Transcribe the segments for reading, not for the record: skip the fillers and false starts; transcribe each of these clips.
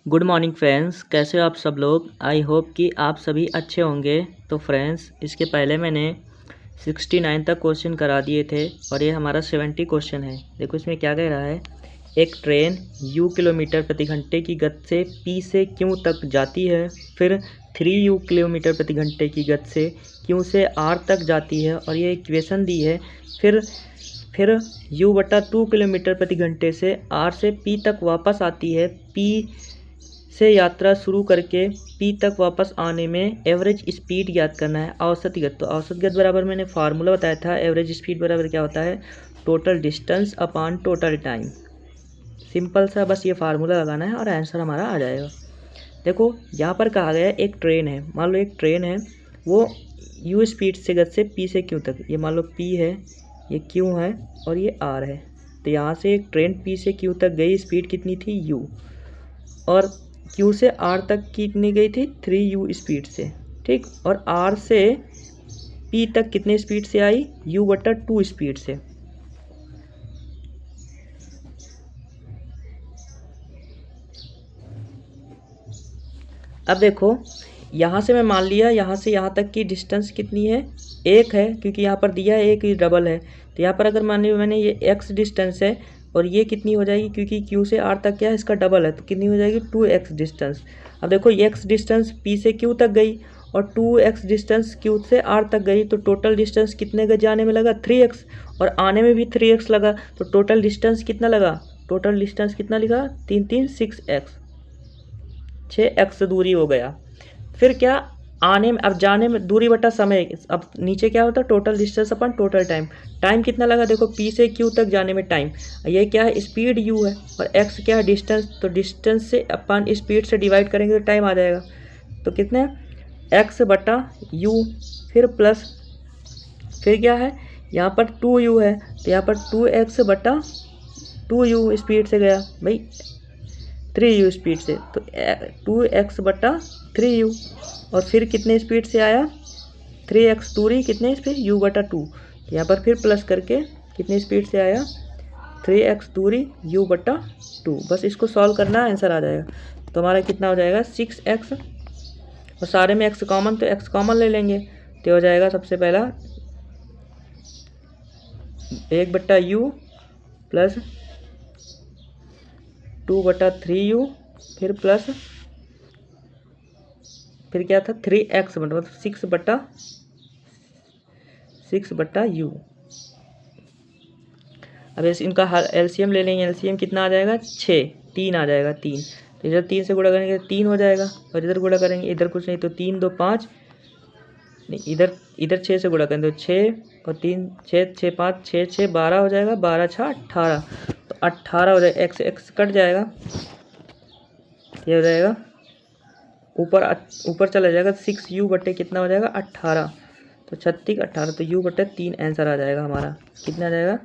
Good morning friends, कैसे हो आप सब लोग। आई होप कि आप सभी अच्छे होंगे। तो फ्रेंड्स, इसके पहले मैंने 69 तक क्वेश्चन करा दिए थे और ये हमारा 70 क्वेश्चन है। देखो इसमें क्या कह रहा है। एक ट्रेन u किलोमीटर प्रति घंटे की गति से p से q तक जाती है, फिर 3u किलोमीटर प्रति घंटे की गति से q से r तक जाती है और ये इक्वेशन दी है। फिर u/2 किलोमीटर प्रति घंटे से r से p तक वापस आती है। p से यात्रा शुरू करके P तक वापस आने में एवरेज स्पीड ज्ञात करना है, औसत गति। तो औसत गति बराबर मैंने फार्मूला बताया था, एवरेज स्पीड बराबर क्या होता है, total distance upon total time. Simple सा बस ये फार्मूला लगाना है और आंसर हमारा आ जाएगा। देखो यहाँ पर कहा गया है एक ट्रेन है, मान लो एक ट्रेन है, वो u स्पीड से गति से P से Q तक, ये मान लो P है, ये Q है और ये R है। तो यहाँ से एक ट्रेन P से Q तक गई, स्पीड कितनी थी u, और Q से R तक कितनी गई थी 3u स्पीड से, ठीक। और R से P तक कितने स्पीड से आई, u/2 स्पीड से। अब देखो यहाँ से मैं मान लिया यहाँ से यहाँ तक की डिस्टेंस कितनी है, 1 है, क्योंकि यहाँ पर दिया है 1 डबल है। तो यहाँ पर अगर मान लिया मैंने ये x डिस्टेंस है और ये कितनी हो जाएगी, क्योंकि Q से R तक क्या है, इसका डबल है, तो कितनी हो जाएगी 2x डिस्टेंस। अब देखो ये x डिस्टेंस P से Q तक गई और 2x डिस्टेंस Q से R तक गई, तो टोटल डिस्टेंस कितने का जाने में लगा 3x, और आने में भी 3x लगा। तो टोटल डिस्टेंस कितना लगा, टोटल डिस्टेंस कितना लिखा, 3 3 6x, 6x दूरी हो गया। फिर क्या, आने में, अब जाने में दूरी बटा समय, अब नीचे क्या होता है टोटल डिस्टेंस अपन टोटल टाइम। टाइम कितना लगा, देखो P से Q तक जाने में टाइम, ये क्या है स्पीड u है, और x क्या है डिस्टेंस, तो डिस्टेंस से अपन स्पीड से डिवाइड करेंगे तो टाइम आ जाएगा। तो कितने, x/u, फिर प्लस, फिर क्या है यहाँ पर 2u है, तो यहाँ पर 2x/2u स्पीड से गया भाई, 3u स्पीड से, तो 2x/3u, और फिर कितने स्पीड से आया 3x दूरी, कितने स्पीड u/2, यहाँ पर फिर प्लस करके कितनी स्पीड से आया 3x दूरी u/2। बस इसको सॉल्व करना, आंसर आ जाएगा। तो हमारा कितना हो जाएगा 6x, और सारे में x कॉमन, तो x कॉमन ले लेंगे, तो हो जाएगा सबसे पहला 1/u प्लस 2/3u, फिर प्लस, फिर क्या था 3x, मतलब 6/u। अब इनका एलसीएम ले लेंगे, एलसीएम कितना आ जाएगा 6, 3 आ जाएगा 3, तो इधर 3 से गुणा करेंगे 3 हो जाएगा, और इधर गुणा करेंगे, इधर कुछ नहीं, तो 3 2 5, नहीं इधर 6 से गुणा करेंगे तो 6 और 3 6 6 5 6 6 12 हो जाएगा, 12 6 18, तो 18 हो जाएगा, x x कट जाएगा, ये हो जाएगा ऊपर चला जाएगा 6u बटे कितना हो जाएगा 18, तो 36 18, तो u/3 आंसर आ जाएगा हमारा। कितना आ जाएगा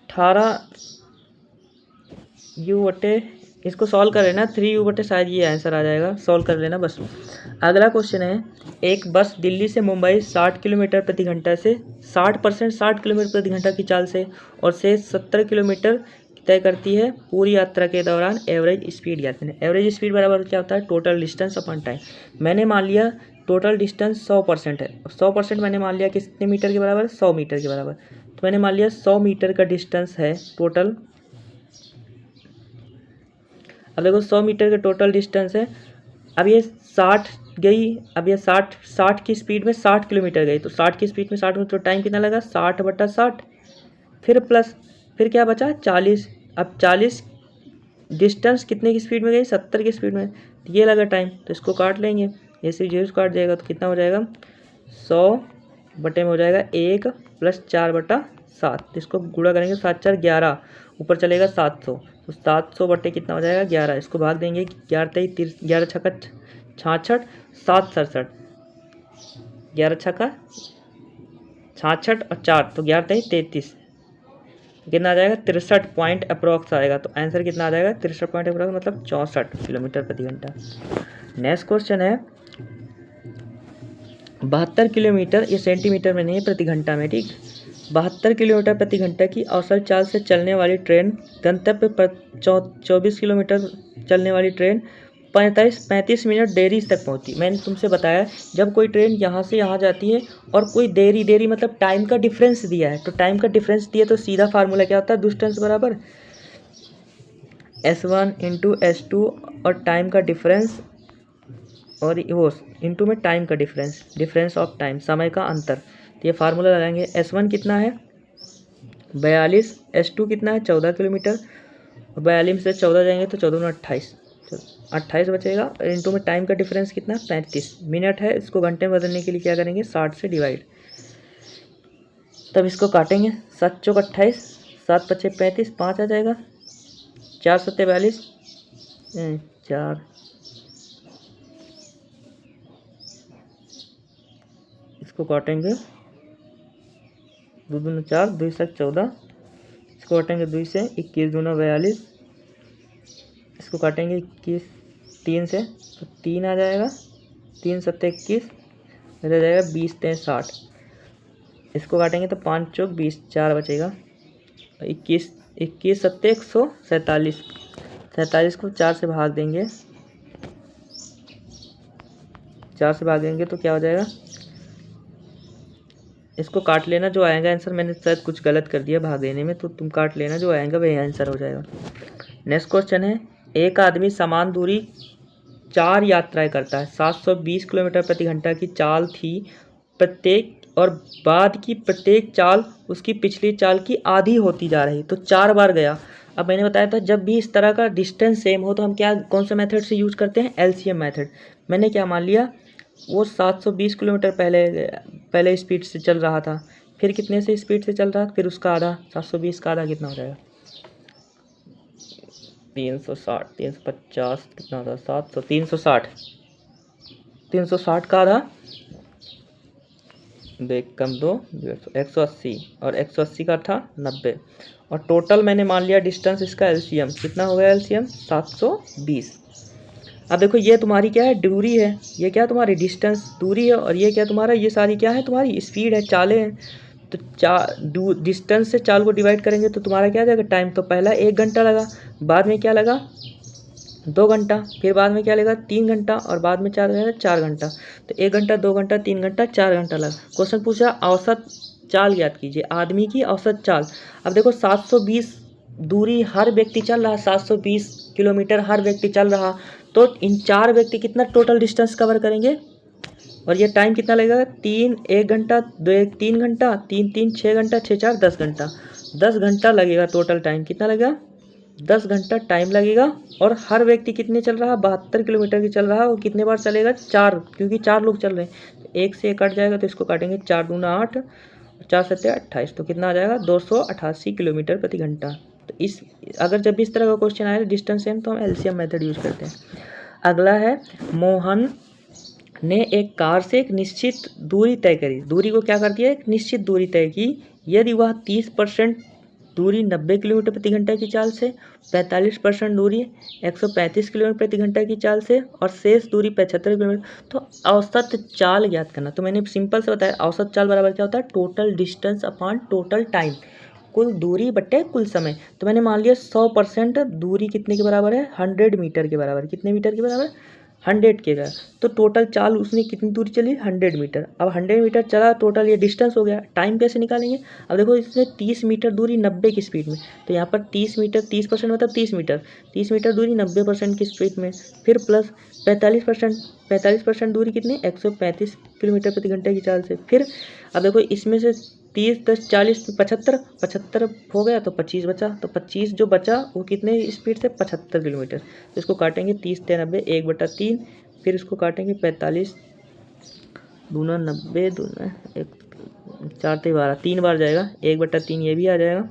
18u, इसको सॉल्व कर लेना 3u, शायद ये आंसर आ जाएगा, सॉल्व कर लेना बस। अगला क्वेश्चन है, एक बस दिल्ली से मुंबई 60 किलोमीटर प्रति घंटा से 60 किलोमीटर प्रति घंटा की चाल से और से 70 किलोमीटर तय करती है, पूरी यात्रा के दौरान एवरेज स्पीड ज्ञात करना। एवरेज स्पीड बराबर क्या होता है, टोटल डिस्टेंस अपॉन टाइम। मैंने मान लिया टोटल डिस्टेंस 100% है, 100% मैंने मान लिया कितने मीटर के बराबर, 100 मीटर के बराबर। तो मैंने मान लिया 100 मीटर का डिस्टेंस है टोटल। अब देखो 100 मीटर का टोटल डिस्टेंस है, अब ये 60 गई, अब ये 60 की स्पीड में 60 किलोमीटर गई, तो 60 की स्पीड में 60 में तो टाइम कितना लगा 60/60, फिर प्लस, फिर क्या बचा 40। अब 40 डिस्टेंस कितने की स्पीड में गई, 70 की स्पीड में, तो ये लगा टाइम, तो इसको काट लेंगे, ऐसे जीरो काट जाएगा, तो कितना हो जाएगा 100 बटे में हो जाएगा 1 प्लस 4/7, तो इसको गुणा करेंगे 7 4 11, ऊपर चलेगा 700, तो 700 बटे कितना हो जाएगा 11, इसको भाग देंगे 11 23 11 छक्का 66, 7 67, 11 छक्का 66 और 4, तो 11 23 33, कितना आ जाएगा 63 पॉइंट अप्रॉक्स आएगा। तो आंसर कितना आ जाएगा 63 पॉइंट अप्रॉक्स, मतलब 64 किलोमीटर प्रति घंटा। नेक्स्ट क्वेश्चन है 72 किलोमीटर, ये सेंटीमीटर में नहीं है, प्रति घंटा में, ठीक। 72 किलोमीटर प्रति घंटा की औसत चाल से चलने वाली ट्रेन गंतव्य पर 24 किलोमीटर चलने वाली ट्रेन 35 मिनट देरी तक पहुंची। मैंने तुमसे बताया जब कोई ट्रेन यहाँ से यहाँ जाती है और कोई देरी मतलब टाइम का डिफरेंस दिया है, तो टाइम का डिफरेंस दिया तो सीधा फार्मूला क्या होता है, डिस्टेंस बराबर S1 इंटू S2 और टाइम का डिफरेंस और वो इंटू में टाइम का डिफरेंस ऑफ टाइम, समय का अंतर। तो ये फार्मूला लगाएंगे। S1 कितना है 42, S2 कितना है 14 किलोमीटर, 42 से 14 जाएंगे तो 14 28 बचेगा। इंटू में टाइम का डिफरेंस कितना 35 मिनट है, इसको घंटे में बदलने के लिए क्या करेंगे 60 से डिवाइड, तब इसको काटेंगे 7 चौक 28, 7 पचे 35, 5 आ जाएगा, 4 सत्ते 42, 4 इसको काटेंगे 2 दूना 4, 2 से 14, इसको काटेंगे 2 से 21 दूना 42, इसको काटेंगे 21 3 से तो 3 आ जाएगा, 3 सत्ते 21 रह जाएगा, 20 3 60, इसको काटेंगे तो 5 चौक 20, 4 बचेगा, 21 सत्ते 147, 47 को 4 से भाग देंगे, 4 से भागेंगे तो क्या हो जाएगा, इसको काट लेना जो आएगा आंसर, मैंने शायद कुछ गलत कर दिया भाग देने में, तो तुम काट लेना जो आएगा वही आंसर हो जाएगा। नेक्स्ट क्वेश्चन है, एक आदमी समान दूरी 4 यात्राएं करता है, 720 किलोमीटर प्रति घंटा की चाल थी प्रत्येक, और बाद की प्रत्येक चाल उसकी पिछली चाल की आधी होती जा रही, तो 4 बार गया। अब मैंने बताया था जब भी इस तरह का डिस्टेंस सेम हो तो हम क्या कौन सा मेथड से यूज करते हैं, LCM मेथड। मैंने क्या मान लिया वो 720 किलोमीटर पहले स्पीड से चल रहा था, फिर कितने से स्पीड से चल रहा, फिर उसका आधा, 720 का आधा कितना हो जाएगा 360, 350 कितना होता है 700, 360 का आधा देख कम 2 180, और 180 का था 90, और टोटल मैंने मान लिया डिस्टेंस इसका LCM कितना हो गया, LCM 720। अब देखो ये तुम्हारी क्या है दूरी है, ये क्या तुम्हारी डिस्टेंस दूरी है, और ये क्या तुम्हारा ये सारी क्या है तुम्हारी स्पीड है, चालें हैं। तो डिस्टेंस से चाल को डिवाइड करेंगे तो तुम्हारा क्या आ जाएगा टाइम, तो पहला 1 घंटा लगा, बाद में क्या लगा 2 घंटा, फिर बाद में क्या लगा 3 घंटा, और बाद में 4 घंटा। तो 1 घंटा 2 घंटा 3 घंटा 4 घंटा लगा। क्वेश्चन पूछा औसत चाल ज्ञात कीजिए, आदमी की औसत चाल। अब देखो 720 दूरी हर व्यक्ति चल रहा, 720 किलोमीटर हर व्यक्ति चल रहा, तो इन 4 व्यक्ति कितना टोटल डिस्टेंस कवर करेंगे, और ये टाइम कितना लगेगा 1 घंटा 3 घंटा 3 6 घंटा 6 4 10 घंटा, 10 घंटा लगेगा टोटल टाइम, कितना लगेगा 10 घंटा टाइम लगेगा। और हर व्यक्ति कितने चल रहा 72 किलोमीटर की चल रहा है, और कितने बार चलेगा 4, क्योंकि 4 लोग चल रहे हैं, 1 से 1 कट जाएगा तो इसको काटेंगे 4 दूना 8, 4 सत्ते 28, तो कितना आ जाएगा 288 किलोमीटर प्रति घंटा। तो इस अगर जब भी इस तरह का क्वेश्चन आए डिस्टेंस सेम तो हम LCM मेथड यूज करते हैं। अगला है, मोहन ने एक कार से एक निश्चित दूरी तय करी, दूरी को क्या कर दिया एक निश्चित दूरी तय की, यदि वह 30% दूरी 90 किलोमीटर प्रति घंटा की चाल से, 45% दूरी 135 किलोमीटर प्रति घंटा की चाल से, और शेष दूरी 75 किलोमीटर, तो औसत चाल ज्ञात करना। तो मैंने सिंपल से बताया औसत चाल बराबर क्या होता है total distance upon total time, कुल दूरी बटे कुल समय। तो मैंने मान लिया 100% दूरी कितने के बराबर है 100 मीटर के बराबर, कितने मीटर के बराबर 100 के बराबर, तो टोटल चाल उसने कितनी दूरी चली 100 मीटर। अब 100 मीटर चला टोटल, ये डिस्टेंस हो गया, टाइम कैसे निकालेंगे। अब देखो इसने 30 मीटर दूरी 90 की स्पीड में, तो यहाँ पर 30 मीटर 30% मतलब 30 मीटर, 30 मीटर दूरी 90% की स्पीड में, फिर प्लस 45% दूरी कितनी 135 किलोमीटर प्रति घंटे की चाल से। फिर अब देखो इसमें से 30 10 40 75 हो गया, तो 25 बचा, तो 25 जो बचा वो कितने स्पीड से 75 किलोमीटर। तो इसको काटेंगे 30 3 90 1/3, फिर इसको काटेंगे 45 दूना 90 दूना 4 3 12, 3 बार जाएगा 1/3, ये भी आ जाएगा,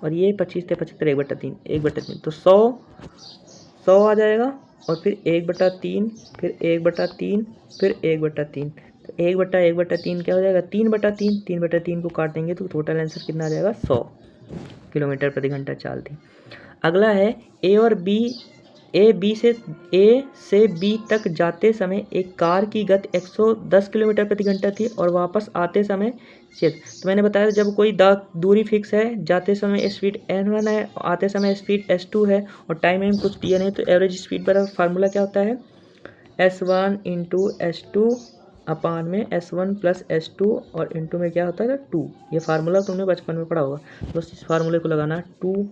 और ये 25 से 75 1/3 तो 100 आ जाएगा, और फिर 1/3 फिर 1/3 फिर 1/3, तो 1/3 क्या हो जाएगा 3/3, 3/3 को काटेंगे तो टोटल आंसर कितना आ जाएगा 100 किलोमीटर प्रति घंटा चाल थी। अगला है, ए और बी ए से बी तक जाते समय एक कार की गति 110 किलोमीटर प्रति घंटा थी और वापस आते समय तो मैंने बताया जब कोई दूरी फिक्स है, जाते समय स्पीड n1 है, आते समय स्पीड s2 है और टाइम एम कुछ दिया नहीं, तो एवरेज स्पीड बराबर फार्मूला क्या होता है s1 इंटू s2 अपान में s1 प्लस s2 और इंटू में क्या होता है 2। ये फार्मूला तुमने बचपन में पढ़ा होगा, बस इस फार्मूले को लगाना। 2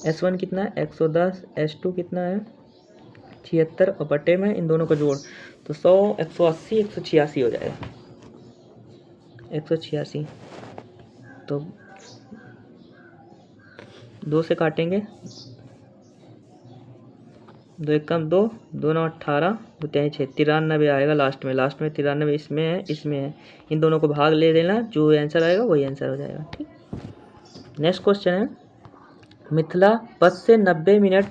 s1 कितना है 110, s2 कितना है 76 और बटे में इन दोनों का जोड़ तो 100, 180, 186 हो जाएगा। 186 तो 2 से काटेंगे, 2 एक कम 2, 2 9 18, 2 3 6, 93 आएगा लास्ट में 93 इसमें है, इसमें है, इन दोनों को भाग ले देना, जो आंसर आएगा वही आंसर हो जाएगा। ठीक, नेक्स्ट क्वेश्चन है मिथिला बस से 90 मिनट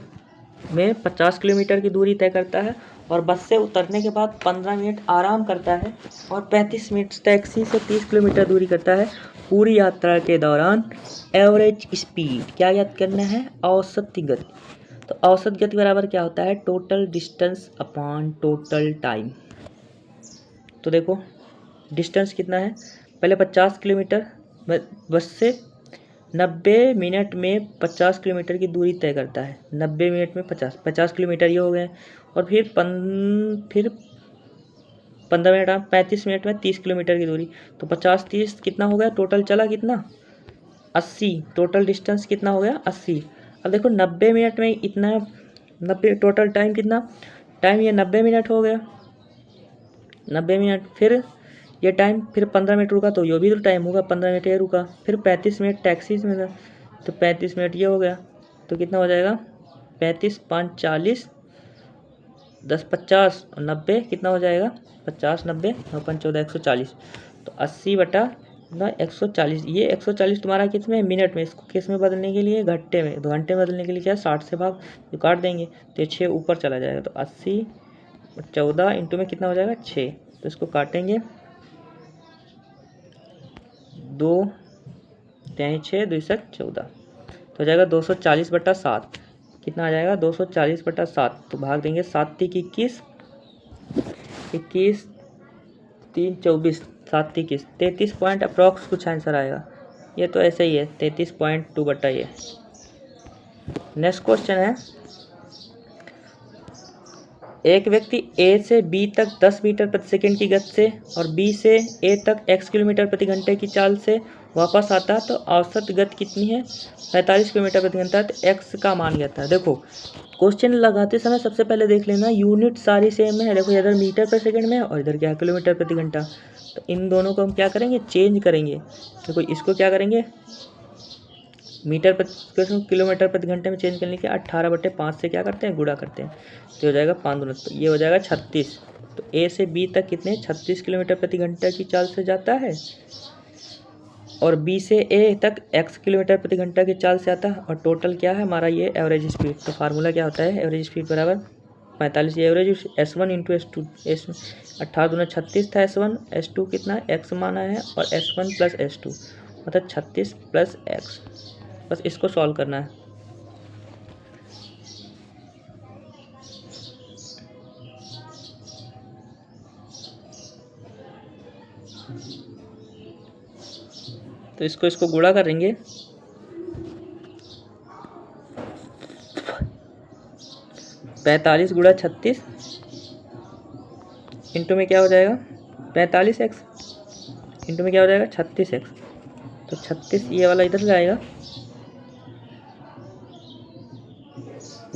में 50 किलोमीटर की दूरी तय करता है और बस से उतरने के बाद 15 मिनट आराम करता है और 35 मिनट टैक्सी से 30 किलोमीटर दूरी करता है। पूरी यात्रा के दौरान एवरेज स्पीड क्या याद करना है, औसत गति। तो औसत गति बराबर क्या होता है total distance upon total time. तो देखो डिस्टेंस कितना है, पहले 50 किलोमीटर बस से 90 मिनट में 50 किलोमीटर की दूरी तय करता है। 90 मिनट में 50 किलोमीटर ये हो गए और फिर 15 मिनट 35 मिनट में 30 किलोमीटर की दूरी, तो 50 30 कितना हो गया, टोटल चला कितना 80, टोटल डिस्टेंस कितना हो गया 80। अब देखो 90 मिनट में इतना 90 टोटल टाइम कितना, टाइम ये 90 मिनट हो गया, 90 मिनट, फिर ये टाइम फिर 15 मिनट रुका तो ये भी तो टाइम होगा 15 मिनट ये रुका, फिर 35 मिनट टैक्सी में था तो 35 मिनट ये हो गया, तो कितना हो जाएगा 35 5 40, 10 50 और 90 कितना हो जाएगा 50 90 9 5 14 140, तो 80 बटा 140। ये 140 तुम्हारा किस में मिनट में, इसको किस में बदलने के लिए घंटे में, 2 घंटे में बदलने के लिए क्या 60 से भाग तो काट देंगे तो 6 ऊपर चला जाएगा, तो 80 14 इंटू में कितना हो जाएगा 6, तो इसको काटेंगे 2 3 6 2 7 14, तो हो जाएगा 240 बटा 7, कितना आ जाएगा 240 बटा 7, तो भाग देंगे 7 3 21 21 3 24 7 21 33 पॉइंट अप्रॉक्स कुछ आंसर आएगा, ये तो ऐसे ही है 33.2 बटा ये। नेक्स्ट क्वेश्चन है एक व्यक्ति ए से बी तक 10 मीटर प्रति सेकंड की गति से और बी से ए तक x किलोमीटर प्रति घंटे की चाल से वापस आता है, तो औसत गति कितनी है 45 किलोमीटर प्रति घंटा, तो x का मान क्या था। देखो क्वेश्चन लगाते समय सबसे पहले देख लेना यूनिट सारी सेम है, देखो इधर मीटर पर सेकंड में है और इधर क्या है किलोमीटर प्रति घंटा, तो इन दोनों को हम क्या करेंगे चेंज करेंगे। देखो इसको क्या करेंगे मीटर प्रति किलोमीटर प्रति घंटे में चेंज करने के 18/5 से क्या करते हैं गुणा करते हैं, तो हो जाएगा 5 दूना, तो ये हो जाएगा 36। तो ए से बी तक कितने 36 किलोमीटर प्रति घंटे की चाल से जाता है और बी से ए तक x किलोमीटर प्रति घंटा की चाल से आता है और टोटल क्या है हमारा ये एवरेज स्पीड। तो फार्मूला क्या होता है एवरेज स्पीड बराबर 45, ये एवरेज S1 इंटू S2, 18 दूना 36 था S1, S2 कितना x माना है और S1 प्लस S2 मतलब 36 प्लस x, बस इसको सॉल्व करना है। तो इसको गुणा करेंगे, पैंतालीस गुणा 36 इंटू में क्या हो जाएगा 45x इंटू में क्या हो जाएगा 36x, तो 36 ये वाला इधर जाएगा,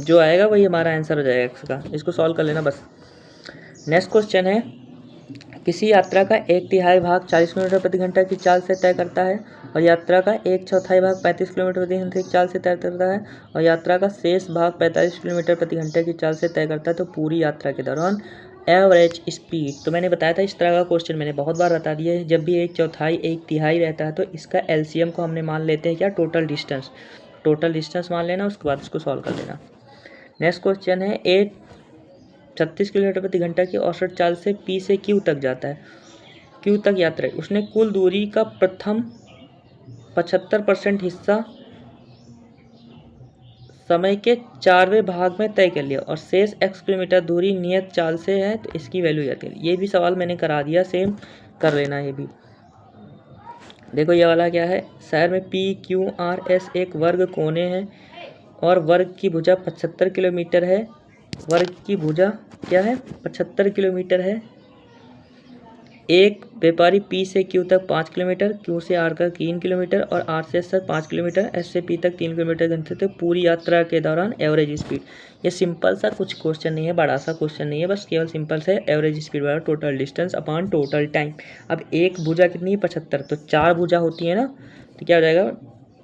जो आएगा वही हमारा आंसर हो जाएगा x का। इसको सॉल्व कर लेना बस। नेक्स्ट क्वेश्चन है किसी यात्रा का 1/3 भाग 40 किलोमीटर प्रति घंटा की चाल से तय करता है और यात्रा का 1/4 भाग 35 किलोमीटर प्रति घंटे की चाल से तय करता है और यात्रा का शेष भाग 45 किलोमीटर प्रति घंटे की चाल से तय करता है, तो पूरी यात्रा के दौरान एवरेज स्पीड। तो मैंने बताया था इस तरह का क्वेश्चन मैंने बहुत बार बता दिया है, जब भी 1/4 1/3 रहता है तो इसका एलसीएम को हमने मान लेते हैं क्या टोटल डिस्टेंस मान लेना, उसके बाद इसको सॉल्व कर लेना। नेक्स्ट क्वेश्चन है 36 किलोमीटर प्रति घंटा की औसत चाल से P से Q तक जाता है, Q तक यात्रा उसने कुल दूरी का प्रथम 75% हिस्सा समय के 4वें भाग में तय कर लिया और शेष x किलोमीटर दूरी नियत चाल से है तो इसकी वैल्यू याद कर। ये भी सवाल मैंने करा दिया, सेम कर लेना ये भी। देखो ये वाला क्या है, शहर में PQRS एक वर्ग कोने हैं और वर्ग की भुजा 75 किलोमीटर है। वर्ग की भुजा क्या है, 75 किलोमीटर है। एक व्यापारी P से Q तक 5 किलोमीटर, Q से R तक 3 किलोमीटर और R से S तक 5 किलोमीटर, S से P तक 3 किलोमीटर घंटे तक पूरी यात्रा के दौरान एवरेज स्पीड। ये सिंपल सा कुछ क्वेश्चन नहीं है, बड़ा सा क्वेश्चन नहीं है, बस केवल सिंपल से एवरेज स्पीड वाला total distance upon total time. अब एक भुजा कितनी है, 75, तो 4 भुजा होती है ना, तो क्या हो जाएगा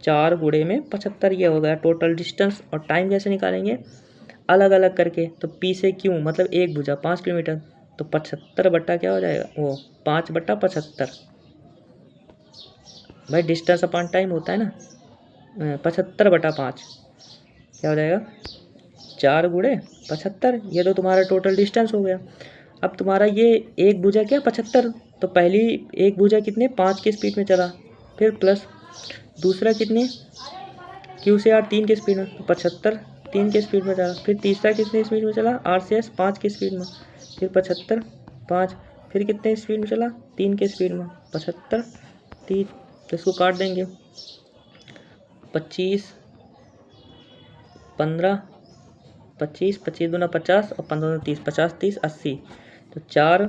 4 गुणे में 75, ये हो गया टोटल डिस्टेंस। और टाइम कैसे निकालेंगे, अलग अलग करके। तो P से Q मतलब एक भुजा 5 किलोमीटर, तो 75 बट्टा क्या हो जाएगा, वो 5 बट्टा 75। भाई डिस्टेंस अपॉन टाइम होता है ना, 75 बटा 5 क्या हो जाएगा, 4 गुणे 75। ये तो तुम्हारा टोटल डिस्टेंस हो गया। अब तुम्हारा ये एक भुजा क्या 75, तो पहली एक भुजा कितने 5 की स्पीड में चला, फिर प्लस दूसरा कितने Q से R 3 की स्पीड में, तो 75 3 की स्पीड में चला, फिर तीसरा कितने स्पीड में चला R से S 5 की स्पीड में, फिर 75 5, फिर कितने स्पीड में चला 3 के स्पीड में, 75 3। तो इसको काट देंगे, 25 15 25 25 दूना 50 और 15 दूना 30, 50 30 80। तो 4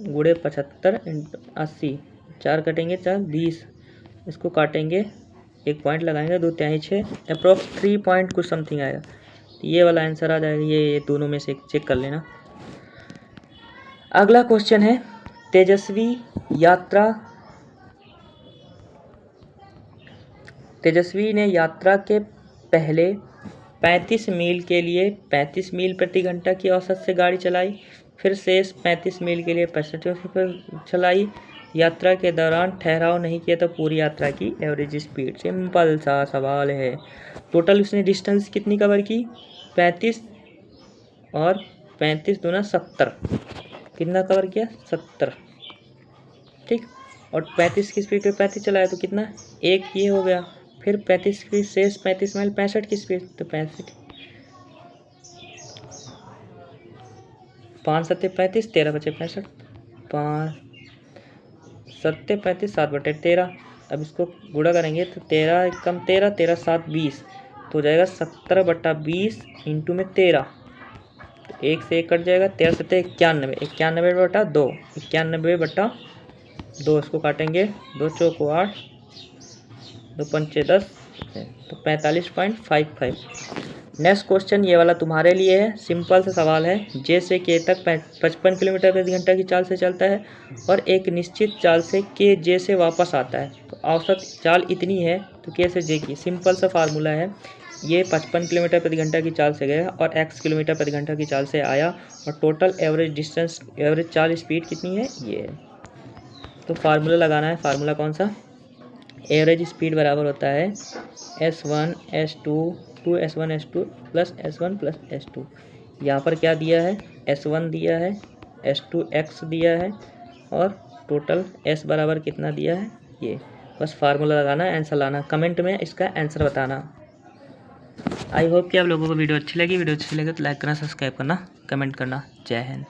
गुणे 75 इंटू 80, 4 कटेंगे 4 20, इसको काटेंगे, एक पॉइंट लगाएंगे, 2 तिहाई 6, अप्रोक्स 3 पॉइंट कुछ समथिंग आएगा। तो ये वाला आंसर आ जाएगा, ये दोनों में से चेक कर लेना। अगला क्वेश्चन है, तेजस्वी ने यात्रा के पहले 35 मील के लिए 35 मील प्रति घंटा की औसत से गाड़ी चलाई, फिर शेष 35 मील के लिए 65 पर चलाई। यात्रा के दौरान ठहराव नहीं किया, तो पूरी यात्रा की एवरेज स्पीड। सिंपल सा सवाल है। टोटल उसने डिस्टेंस कितनी कवर की, 35 और 35 दूना 70, कितना कवर किया 70, ठीक। और 35 की स्पीड पे 35 चलाया तो कितना, एक ये हो गया, फिर 35 की शेष 35 माइल 65 की स्पीड, तो 65 5 सत्ते 35, 13 बचे 65, 5 सत्ते 35, 7 बटे 13। अब इसको गुणा करेंगे तो 13 कम 13, 13 7 20, तो हो जाएगा 70 बटा 20 इंटू में 13, तो 1 से 1 कट जाएगा, 13 सत्ते 91, 91 बटा 2, 91 बटा 2, इसको काटेंगे, 2 चौको 8, 2 पंचे 10, तो 45.55। नेक्स्ट क्वेश्चन ये वाला तुम्हारे लिए है, सिंपल सा सवाल है। J से K तक 55 किलोमीटर प्रति घंटा की चाल से चलता है और एक निश्चित चाल से K J से वापस आता है, तो औसत चाल इतनी है, तो K से J की सिंपल सा फार्मूला है। ये 55 किलोमीटर प्रति घंटा की चाल से गया और x किलोमीटर प्रति घंटा की चाल से आया, और टोटल एवरेज डिस्टेंस एवरेज चाल स्पीड कितनी है, ये है। तो फार्मूला लगाना है, फार्मूला कौन सा, एवरेज स्पीड बराबर होता है S1 S2 2S1 S2 plus S1 plus S2। यहाँ पर क्या दिया है, S1 दिया है, S2 x दिया है, और टोटल S बराबर कितना दिया है, ये। बस फार्मूला लगाना, आंसर लाना, कमेंट में इसका आंसर बताना। आई होप कि आप लोगों को वीडियो अच्छी लगी तो लाइक करना, सब्सक्राइब करना, कमेंट करना। जय हिंद।